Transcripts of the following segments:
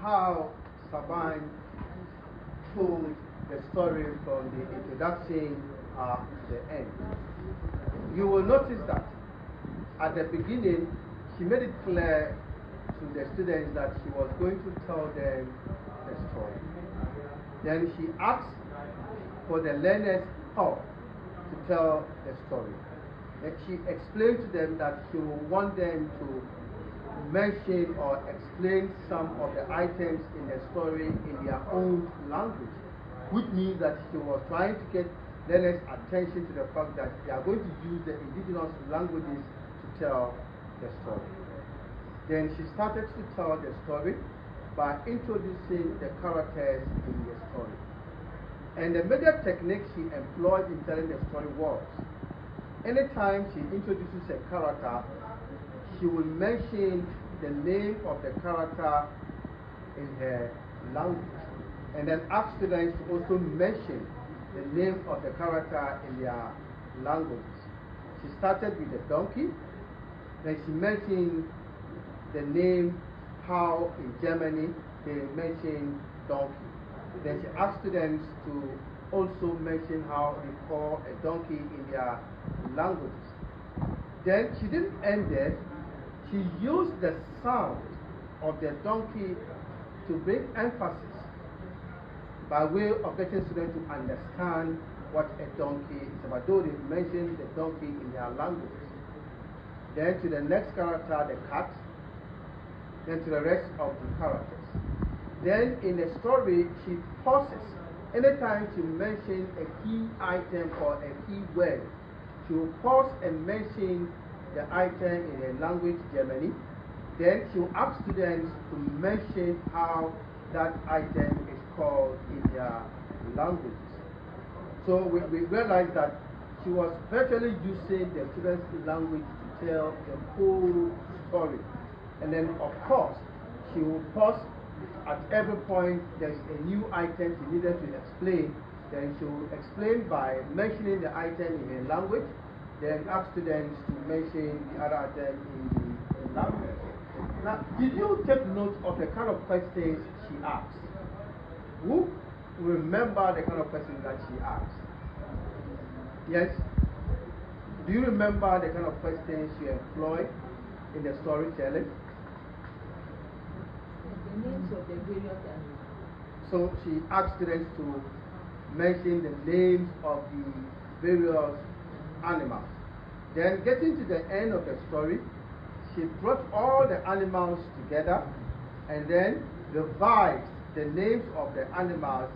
how Saban told the story from the introduction to the end. You will notice that at the beginning, she made it clear to the students that she was going to tell them the story. Then she asked for the learners' help to tell the story. And she explained to them that she would want them to mention or explain some of the items in the story in their own language, which means that she was trying to get learners' attention to the fact that they are going to use the indigenous languages to tell the story. Then she started to tell the story by introducing the characters in the story. And the major technique she employed in telling the story was, anytime she introduces a character, she will mention the name of the character in her language, and then ask students to also mention the name of the character in their languages. She started with the donkey, then she mentioned the name, how in Germany they mention donkey. Then she asked students to also mention how they call a donkey in their languages. Then she didn't end there. She used the sound of the donkey to bring emphasis by way of getting students to understand what a donkey is about, though they mentioned the donkey in their languages. Then to the next character, the cat, then to the rest of the characters. Then in the story, she pauses. Anytime she mentions a key item or a key word, she will pause and mention the item in her language, Germany. Then she will ask students to mention how that item is called in their languages. So we realized that she was virtually using the students' language to tell the whole story. And then, of course, she will pause at every point there's a new item she needed to explain. Then she will explain by mentioning the item in her language, then ask students to mention the other item in the language. Now, did you take note of the kind of questions she asked? Who remember the kind of questions that she asked? Yes? Do you remember the kind of questions she employed in the storytelling? The names of the various animals. So she asked students to mention the names of the various animals. Then getting to the end of the story, she brought all the animals together and then revised the names of the animals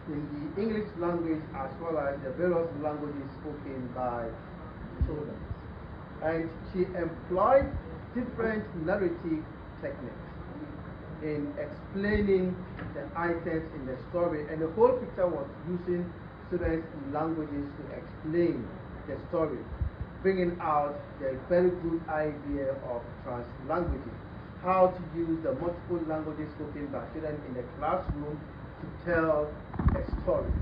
in the English language as well as the various languages spoken by children. And she employed different narrative techniques in explaining the items in the story, and the whole picture was using students' languages to explain the story, bringing out the very good idea of translanguaging, how to use the multiple languages spoken by students in the classroom to tell a story.